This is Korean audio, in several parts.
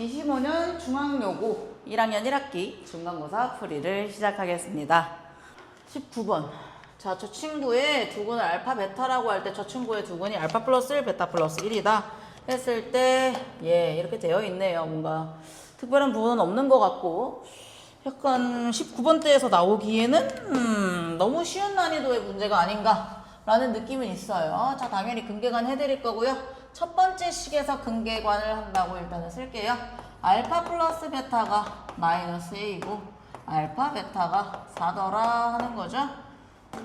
25년 중앙여고 1학년 1학기 중간고사 풀이를 시작하겠습니다. 19번. 자, 저 친구의 두근을 알파 베타라고 할 때 저 친구의 두근이 알파 플러스 1, 베타 플러스 1이다 했을 때 이렇게 되어 있네요. 뭔가 특별한 부분은 없는 것 같고 약간 19번대에서 나오기에는 너무 쉬운 난이도의 문제가 아닌가 라는 느낌은 있어요. 자, 당연히 근계관 해드릴 거고요. 첫 번째 식에서 근계관을 한다고 일단은 쓸게요. 알파 플러스 베타가 마이너스 A이고 알파 베타가 4더라 하는 거죠.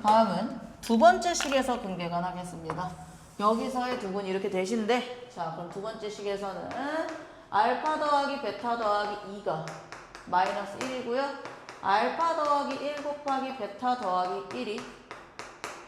다음은 두 번째 식에서 근계관 하겠습니다. 여기서의 두근이 이렇게 되신데, 자, 그럼 두 번째 식에서는 알파 더하기 베타 더하기 2가 마이너스 1이고요. 알파 더하기 1 곱하기 베타 더하기 1이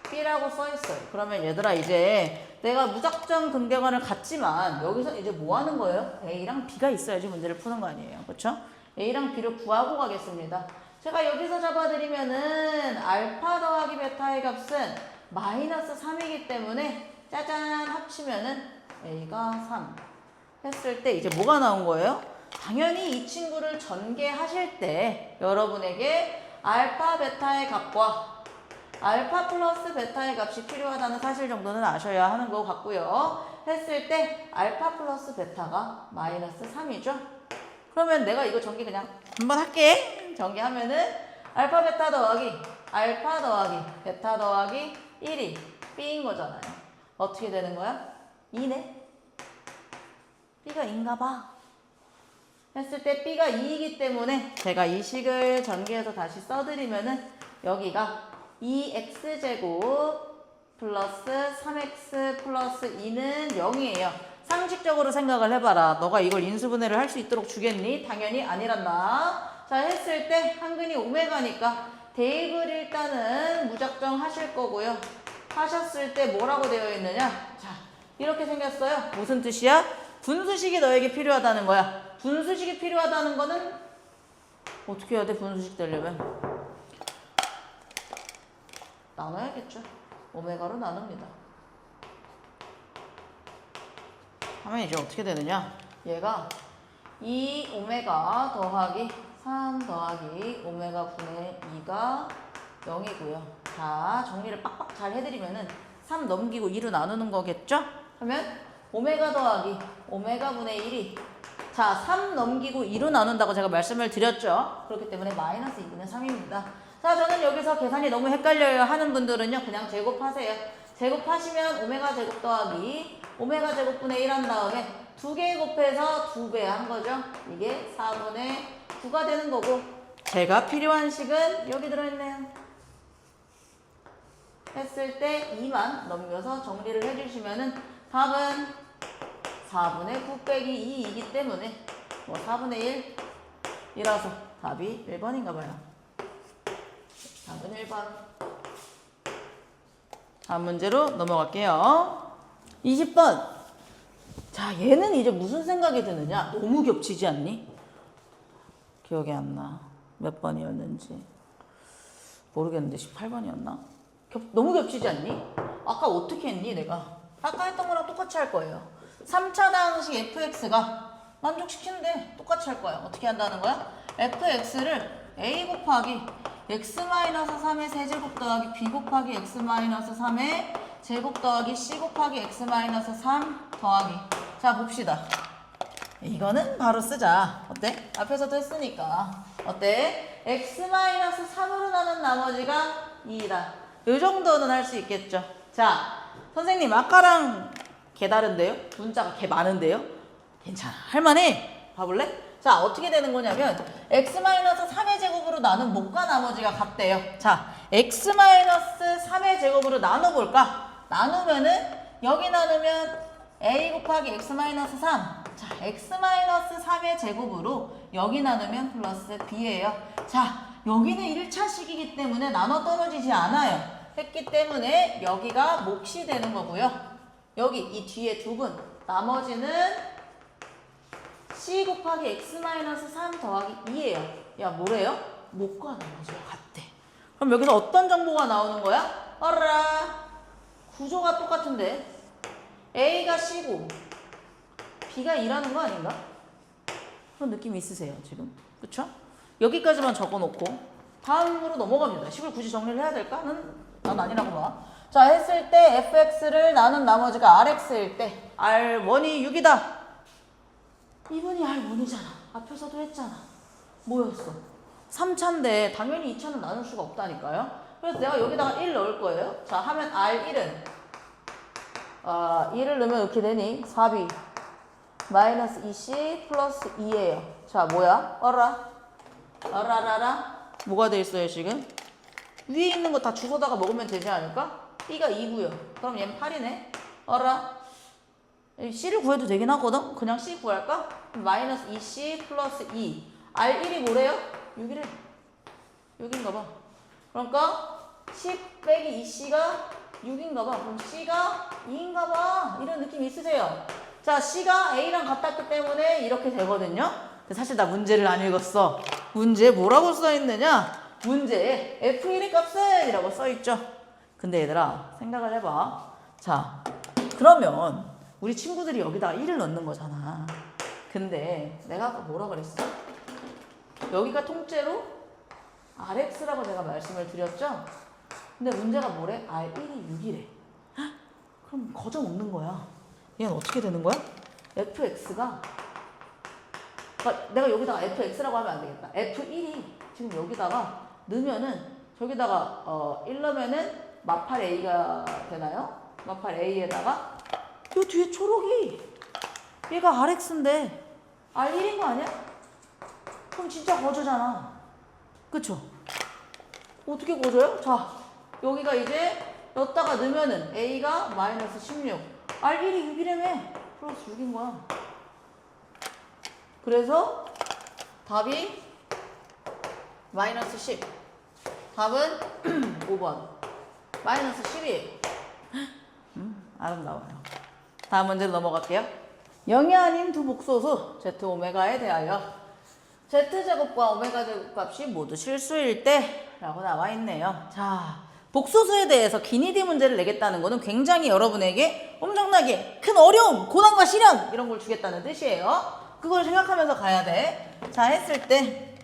B라고 써있어요. 그러면 얘들아, 이제 내가 무작정 근계관을 갖지만 여기서 이제 뭐 하는 거예요? A랑 B가 있어야지 문제를 푸는 거 아니에요. 그렇죠? A랑 B를 구하고 가겠습니다. 제가 여기서 잡아드리면은 알파 더하기 베타의 값은 마이너스 3이기 때문에 짜잔 합치면은 A가 3 했을 때 이제 뭐가 나온 거예요? 당연히 이 친구를 전개하실 때 여러분에게 알파 베타의 값과 알파 플러스 베타의 값이 필요하다는 사실 정도는 아셔야 하는 것 같고요. 했을 때 알파 플러스 베타가 마이너스 3이죠. 그러면 내가 이거 전개 그냥 한번 할게. 전개하면은 알파 베타 더하기 알파 더하기 베타 더하기 1이 B인 거잖아요. 어떻게 되는 거야? 2네. B가 2인가 봐. 했을 때 B가 2이기 때문에 제가 이 식을 전개해서 다시 써드리면은 여기가 2x제곱 플러스 3x 플러스 2는 0이에요. 상식적으로 생각을 해봐라. 너가 이걸 인수분해를 할 수 있도록 주겠니? 당연히 아니란다. 자, 했을 때 한근이 오메가니까 대입을 일단은 무작정 하실 거고요. 하셨을 때 뭐라고 되어 있느냐? 자, 이렇게 생겼어요. 무슨 뜻이야? 분수식이 너에게 필요하다는 거야. 분수식이 필요하다는 거는 어떻게 해야 돼? 분수식 되려면 나눠야겠죠. 오메가로 나눕니다. 하면 이제 어떻게 되느냐? 얘가 2 오메가 더하기 3 더하기 오메가 분의 2가 0이고요. 자, 정리를 빡빡 잘 해드리면은 3 넘기고 2로 나누는 거겠죠? 그러면 오메가 더하기 오메가 분의 1이 자, 3 넘기고 2로 나눈다고 제가 말씀을 드렸죠. 그렇기 때문에 마이너스 2분의 3입니다. 자, 저는 여기서 계산이 너무 헷갈려요 하는 분들은요, 그냥 제곱하세요. 제곱하시면 오메가 제곱 더하기 오메가 제곱분의 1 한 다음에 2개 곱해서 2배 한 거죠. 이게 4분의 9가 되는 거고, 제가 필요한 식은 여기 들어있네요. 했을 때 2만 넘겨서 정리를 해주시면은 답은 4분의 9 빼기 2이기 때문에 뭐 4분의 1이라서 답이 1번인가 봐요. 답은 1번. 다음 문제로 넘어갈게요. 20번. 자, 얘는 이제 무슨 생각이 드느냐? 너무 겹치지 않니? 기억이 안 나. 몇 번이었는지. 모르겠는데 18번이었나? 너무 겹치지 않니? 아까 어떻게 했니, 내가? 아까 했던 거랑 똑같이 할 거예요. 3차 다항식 fx가 만족시키는데 똑같이 할 거야. 어떻게 한다는 거야? fx를 a 곱하기 x-3의 세제곱 더하기 b 곱하기 x-3의 제곱 더하기 c 곱하기 x-3 더하기. 자, 봅시다. 이거는 바로 쓰자. 어때? 앞에서도 했으니까. 어때? x-3으로 나눈 나머지가 2이다. 요 정도는 할 수 있겠죠. 자, 선생님 아까랑 개 다른데요? 문자가 개 많은데요? 괜찮아. 할만해. 봐볼래? 자, 어떻게 되는 거냐면 x-3의 제곱으로 나눈 못과 나머지가 같대요. 자, x-3의 제곱으로 나눠볼까? 나누면은 여기 나누면 a 곱하기 x-3. 자, x-3의 제곱으로 여기 나누면 플러스 b예요. 자, 여기는 1차식이기 때문에 나눠 떨어지지 않아요. 했기 때문에 여기가 몫이 되는 거고요. 여기 이 뒤에 두 분 나머지는 c 곱하기 x-3 더하기 2예요. 야, 뭐래요? 못과 나머지가 같대. 그럼 여기서 어떤 정보가 나오는 거야? 어라, 구조가 똑같은데 A가 C고 B가 2라는 거 아닌가? 그런 느낌이 있으세요 지금? 그쵸? 여기까지만 적어놓고 다음으로 넘어갑니다. 식을 굳이 정리를 해야 될까는 난 아니라고 봐. 자, 했을 때 fx를 나눈 나머지가 rx일 때 r1이 6이다. 이분이 r1이잖아. 앞에서도 했잖아. 뭐였어? 3차인데 당연히 2차는 나눌 수가 없다니까요. 그래서 내가 여기다가 1 넣을 거예요. 자, 하면 r1은 1을 넣으면 이렇게 되니 4b 마이너스 2c 플러스 2예요. 자, 뭐야? 어라라라 뭐가 돼 있어요 지금? 위에 있는 거 다 주워다가 먹으면 되지 않을까? b가 2고요. 그럼 얘는 8이네. 어라 c를 구해도 되긴 하거든? 그냥 c 구할까? 마이너스 2c 플러스 2 r1이 뭐래요? 6이래. 6인가 봐. 그러니까 10 빼기 2c가 6인가 봐. 그럼 c가 2인가 봐. 이런 느낌 있으세요? 자, c가 a랑 같았기 때문에 이렇게 되거든요. 근데 사실 나 문제를 안 읽었어. 문제에 뭐라고 써있느냐? 문제에 f1의 값은 이라고 써있죠. 근데 얘들아 생각을 해봐. 자, 그러면 우리 친구들이 여기다가 1을 넣는 거잖아. 근데 내가 아까 뭐라 그랬어? 여기가 통째로 rx라고 내가 말씀을 드렸죠? 근데 문제가 뭐래? r1이 6이래. 그럼 거저 먹는 거야. 얘는 어떻게 되는 거야? fx가 그러니까 내가 여기다가 fx라고 하면 안 되겠다. f1이 지금 여기다가 넣으면은 저기다가 1 넣으면은 마팔 a가 되나요? 마팔 a에다가 요 뒤에 초록이 얘가 rx인데 r1인 거 아니야? 그럼 진짜 거저잖아. 그쵸? 어떻게 거저요? 자, 여기가 이제 넣었다가 넣으면은 a가 마이너스 16 r1이 6이라며 플러스 6인 거야. 그래서 답이 마이너스 10. 답은 5번. 마이너스 10이에요. 아름다워요. 다음 문제로 넘어갈게요. 0이 아닌 두 복소수 z 오메가에 대하여 z제곱과 오메가 제곱값이 모두 실수일 때 라고 나와 있네요. 자, 복소수에 대해서 기니디 문제를 내겠다는 거는 굉장히 여러분에게 엄청나게 큰 어려움, 고난과 시련 이런 걸 주겠다는 뜻이에요. 그걸 생각하면서 가야 돼. 자, 했을 때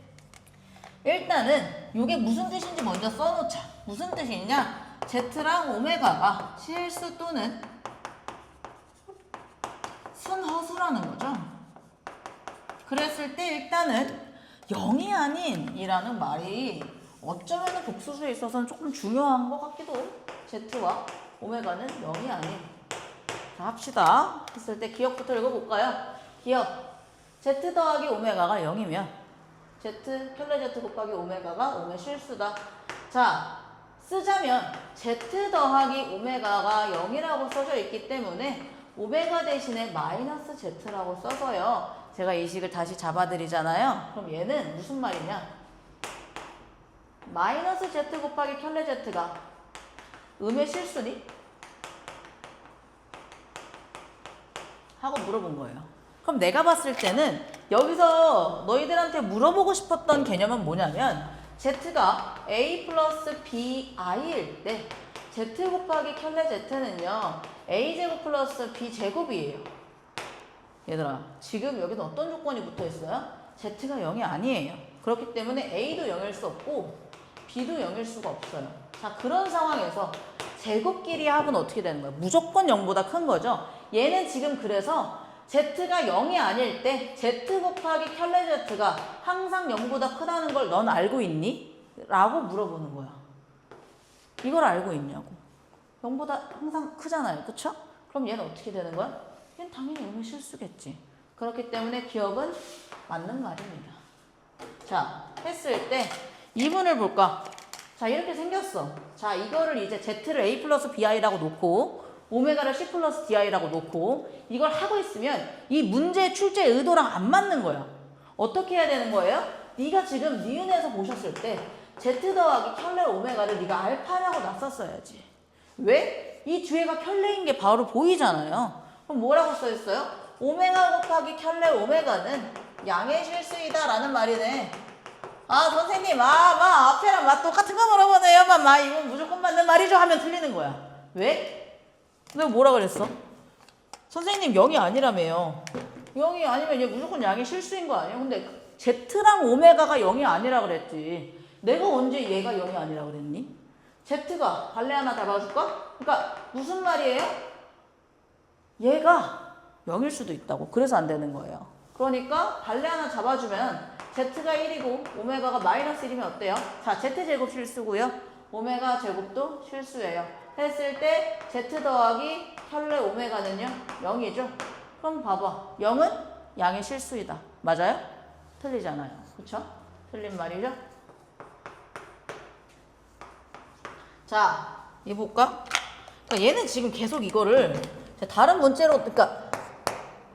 일단은 이게 무슨 뜻인지 먼저 써놓자. 무슨 뜻이냐? Z랑 오메가가 실수 또는 순허수라는 거죠. 그랬을 때 일단은 0이 아닌 이라는 말이 어쩌면 복수수에 있어서는 조금 중요한 것 같기도. Z와 오메가는 0이 아닌. 자, 합시다. 했을 때 기억부터 읽어볼까요? 기억. Z 더하기 오메가가 0이면 Z, 켤레 Z 곱하기 오메가가 오메 실수다. 자, 쓰자면 Z 더하기 오메가가 0이라고 써져 있기 때문에 오메가 대신에 마이너스 Z라고 써서요. 제가 이 식을 다시 잡아드리잖아요. 그럼 얘는 무슨 말이냐? 마이너스 Z 곱하기 켤레 Z가 음의 실수니? 하고 물어본 거예요. 그럼 내가 봤을 때는 여기서 너희들한테 물어보고 싶었던 개념은 뭐냐면 Z가 A 플러스 BI일 때 Z 곱하기 켤레 Z는요 A제곱 플러스 B제곱이에요. 얘들아, 지금 여기는 어떤 조건이 붙어 있어요? Z가 0이 아니에요. 그렇기 때문에 A도 0일 수 없고 B도 0일 수가 없어요. 자, 그런 상황에서 제곱끼리 합은 어떻게 되는 거예요? 무조건 0보다 큰 거죠. 얘는 지금 그래서 Z가 0이 아닐 때 Z 곱하기 켤레 Z가 항상 0보다 크다는 걸 넌 알고 있니? 라고 물어보는 거야. 이걸 알고 있냐고. 0보다 항상 크잖아요. 그쵸? 그럼 얘는 어떻게 되는 거야? 얘는 당연히 0의 실수겠지. 그렇기 때문에 기억은 맞는 말입니다. 자, 했을 때 2분을 볼까? 자, 이렇게 생겼어. 자, 이거를 이제 Z를 A 플러스 BI라고 놓고 오메가를 C 플러스 DI라고 놓고 이걸 하고 있으면 이 문제의 출제 의도랑 안 맞는 거야. 어떻게 해야 되는 거예요? 네가 지금 니은에서 보셨을 때 Z 더하기 켤레 오메가를 네가 알파라고 놨었어야지. 왜? 이 뒤에가 켤레인 게 바로 보이잖아요. 그럼 뭐라고 써있어요? 오메가 곱하기 켤레 오메가는 양의 실수이다 라는 말이네. 아, 선생님, 앞에랑 똑같은 거 물어보네요. 이건 무조건 맞는 말이죠 하면 틀리는 거야. 왜? 내가 뭐라 그랬어? 선생님 0이 아니라며요. 0이 아니면 얘 무조건 양의 실수인 거 아니야? 근데 Z랑 오메가가 0이 아니라 그랬지. 내가 언제 얘가 0이 아니라 그랬니? Z가 발레 하나 잡아줄까? 그러니까 무슨 말이에요? 얘가 0일 수도 있다고. 그래서 안 되는 거예요. 그러니까 발레 하나 잡아주면 Z가 1이고 오메가가 마이너스 1이면 어때요? 자, Z제곱 실수고요. 오메가 제곱도 실수예요. 했을 때 Z 더하기 혈레 오메가는요? 0이죠? 그럼 봐봐. 0은 양의 실수이다. 맞아요? 틀리잖아요. 그쵸? 틀린 말이죠? 자, 이 볼까? 그러니까 얘는 지금 계속 이거를 다른 문제로, 그러니까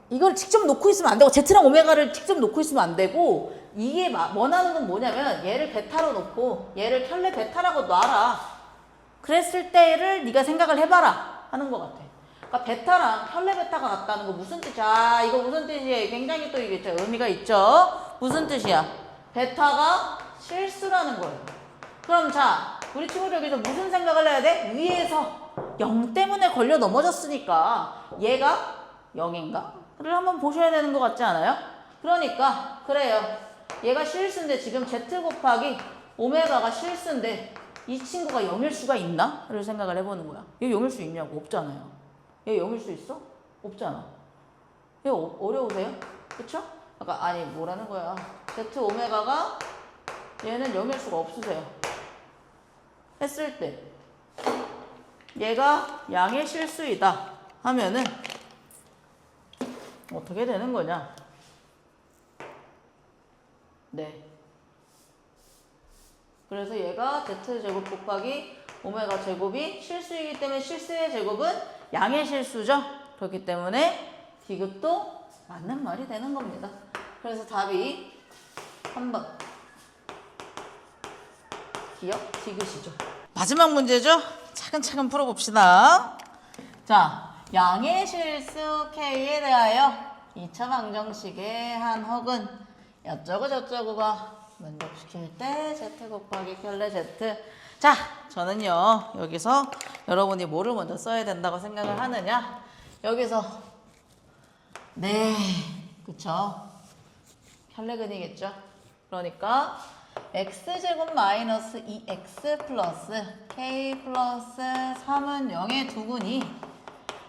이걸 직접 놓고 있으면 안 되고 Z랑 오메가를 직접 놓고 있으면 안 되고 이게 원하는 건 뭐냐면 얘를 베타로 놓고 얘를 혈레 베타라고 놔라. 그랬을 때를 네가 생각을 해봐라 하는 것 같아. 그러니까 베타랑 혈레 베타가 같다는 거 무슨 뜻이야? 이거 무슨 뜻이에요? 굉장히 또 이게 의미가 있죠? 무슨 뜻이야? 베타가 실수라는 거예요. 그럼 자, 우리 친구들 여기서 무슨 생각을 해야 돼? 위에서 0 때문에 걸려 넘어졌으니까 얘가 0인가? 를 한번 보셔야 되는 것 같지 않아요? 그러니까 그래요. 얘가 실수인데 지금 Z 곱하기 오메가가 실수인데 이 친구가 0일 수가 있나? 를 생각을 해보는 거야. 얘 0일 수 있냐고. 없잖아요. 얘 0일 수 있어? 없잖아. 얘 어려우세요? 그쵸? 그러니까 아니 뭐라는 거야. Z 오메가가 얘는 0일 수가 없으세요. 했을 때 얘가 양의 실수이다 하면은 어떻게 되는 거냐? 네. 그래서 얘가 Z제곱 곱하기 오메가 제곱이 실수이기 때문에 실수의 제곱은 양의 실수죠. 그렇기 때문에 디귿도 맞는 말이 되는 겁니다. 그래서 답이 3번. 기억 디귿이죠. 마지막 문제죠. 차근차근 풀어봅시다. 자, 양의 실수 K에 대하여 2차 방정식의 한 혹은 어쩌고 저쩌고가 만족시킬 때 Z 곱하기 혈레 Z. 자, 저는요 여기서 여러분이 뭐를 먼저 써야 된다고 생각을 하느냐, 여기서 네 그쵸, 혈레근이겠죠. 그러니까 x제곱 마이너스 2x 플러스 k 플러스 3은 0의 두근이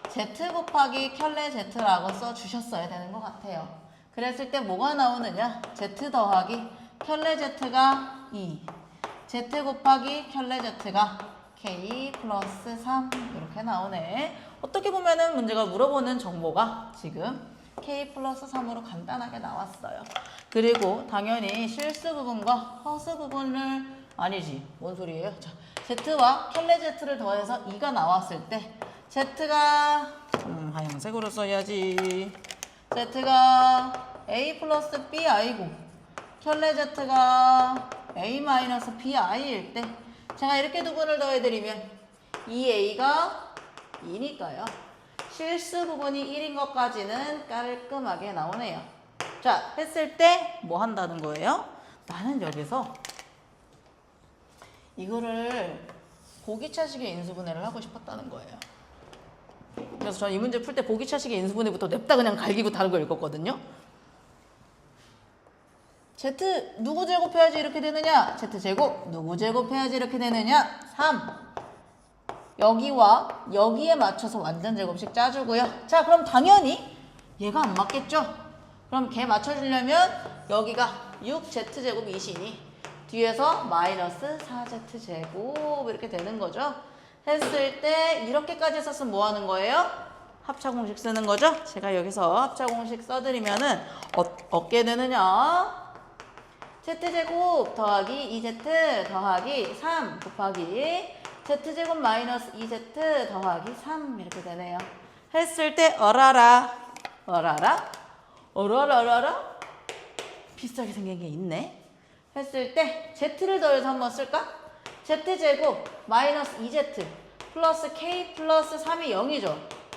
z 곱하기 혈레 z라고 써주셨어야 되는 것 같아요. 그랬을 때 뭐가 나오느냐? z 더하기 혈레 z가 2, z 곱하기 혈레 z가 k 플러스 3 이렇게 나오네. 어떻게 보면은 문제가 물어보는 정보가 지금 k 플러스 3으로 간단하게 나왔어요. 그리고 당연히 실수 부분과 허수 부분을 아니지 뭔 소리예요? 자, z와 혈레 z를 더해서 2가 나왔을 때 z가 하얀색으로 써야지. z가 a 플러스 bi고 혈레 z가 a 마이너스 bi일 때 제가 이렇게 두 분을 더해드리면 2a가 2니까요. 실수 부분이 1인 것까지는 깔끔하게 나오네요. 자, 했을 때 뭐 한다는 거예요? 나는 여기서 이거를 보기차식의 인수분해를 하고 싶었다는 거예요. 그래서 저는 이 문제 풀 때 보기차식의 인수분해부터 냅다 그냥 갈기고 다른 걸 읽었거든요. Z 누구 제곱해야지 이렇게 되느냐? Z제곱 누구 제곱해야지 이렇게 되느냐? 3. 여기와 여기에 맞춰서 완전 제곱식 짜주고요. 자, 그럼 당연히 얘가 안 맞겠죠? 그럼 걔 맞춰주려면 여기가 6z제곱 이시니 뒤에서 마이너스 4z제곱 이렇게 되는 거죠. 했을 때 이렇게까지 썼으면 뭐 하는 거예요? 합차공식 쓰는 거죠. 제가 여기서 합차공식 써드리면은 어떻게 되느냐? z제곱 더하기 2z 더하기 3 곱하기 z제곱 마이너스 2z 더하기 3 이렇게 되네요. 했을 때 어라라 어라라라라 비슷하게 생긴 게 있네. 했을 때 z를 더해서 한번 쓸까? z제곱 마이너스 2z 플러스 k 플러스 3이 0이죠.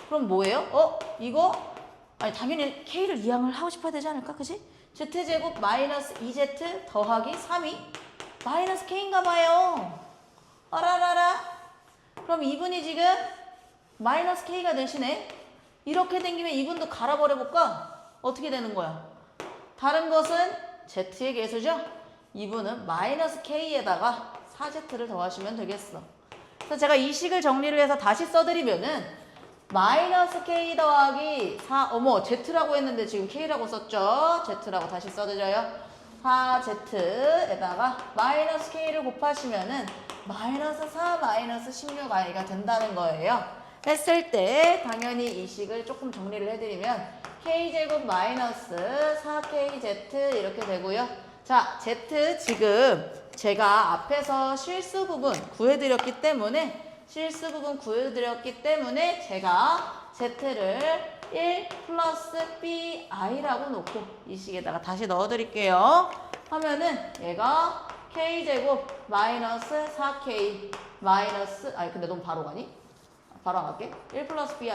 그럼 뭐예요? 이거 아니 당연히 k를 이항을 하고 싶어야 되지 않을까? 그치? z제곱 마이너스 2z 더하기 3이 마이너스 k인가 봐요. 어라라라. 그럼 2분이 지금 마이너스 k가 되시네. 이렇게 된 김에 2분도 갈아버려 볼까? 어떻게 되는 거야? 다른 것은 z의 계수죠? 2분은 마이너스 k에다가 4z를 더하시면 되겠어. 그래서 제가 이 식을 정리를 해서 다시 써드리면은 마이너스 k 더하기 4, z라고 했는데 지금 k라고 썼죠? z라고 다시 써드려요. 4z에다가 마이너스 k를 곱하시면은 마이너스 4 마이너스 16i가 된다는 거예요. 했을 때 당연히 이 식을 조금 정리를 해드리면 k제곱 마이너스 4kz 이렇게 되고요. 자, z 지금 제가 앞에서 실수 부분 구해드렸기 때문에 제가 z를 1 플러스 bi라고 놓고 이 식에다가 다시 넣어드릴게요. 하면은 얘가 k제곱 마이너스 4k 마이너스 근데 너무 바로 가니? 바로 안 갈게. 1 플러스 bi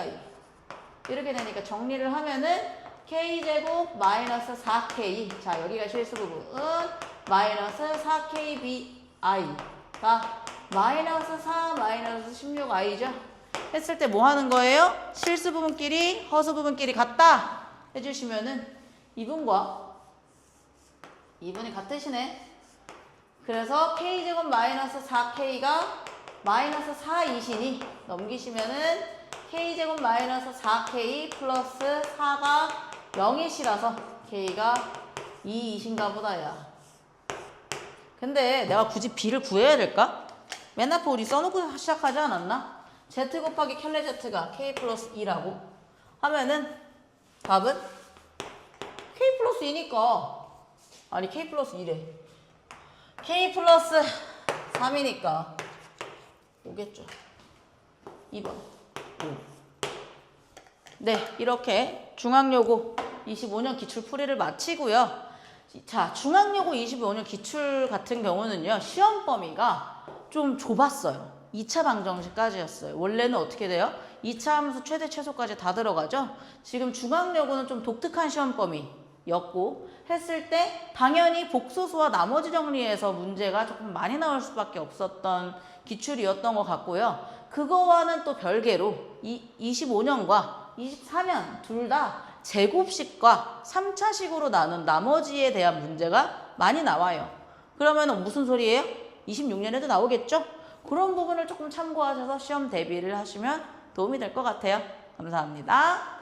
이렇게 되니까 정리를 하면은 k제곱 마이너스 4k 자 여기가 실수 부분 마이너스 4kbi가 마이너스 4 마이너스 16i죠. 했을 때 뭐 하는 거예요? 실수 부분끼리 허수 부분끼리 같다 해주시면은 2분과 2분이 같으시네. 그래서 k제곱 마이너스 4k가 마이너스 4이시니 넘기시면은 k제곱 마이너스 4k 플러스 4가 0이시라서 k가 2이신가 보다 야. 근데 내가 굳이 b를 구해야 될까? 맨 앞에 우리 써놓고 시작하지 않았나? z 곱하기 켤레 z가 k 플러스 2라고 하면은 답은 k 플러스 2니까 아니 k 플러스 2래 k 플러스 3이니까 오겠죠. 2번 네 이렇게 중앙여고 25년 기출풀이를 마치고요. 자 중앙여고 25년 기출 같은 경우는요 시험 범위가 좀 좁았어요. 2차 방정식까지였어요. 원래는 어떻게 돼요? 2차 함수 최대 최소까지 다 들어가죠. 지금 중앙여고는 좀 독특한 시험 범위였고 했을 때 당연히 복소수와 나머지 정리에서 문제가 조금 많이 나올 수밖에 없었던 기출이었던 것 같고요. 그거와는 또 별개로 25년과 24년 둘 다 제곱식과 3차식으로 나눈 나머지에 대한 문제가 많이 나와요. 그러면 무슨 소리예요? 26년에도 나오겠죠? 그런 부분을 조금 참고하셔서 시험 대비를 하시면 도움이 될 것 같아요. 감사합니다.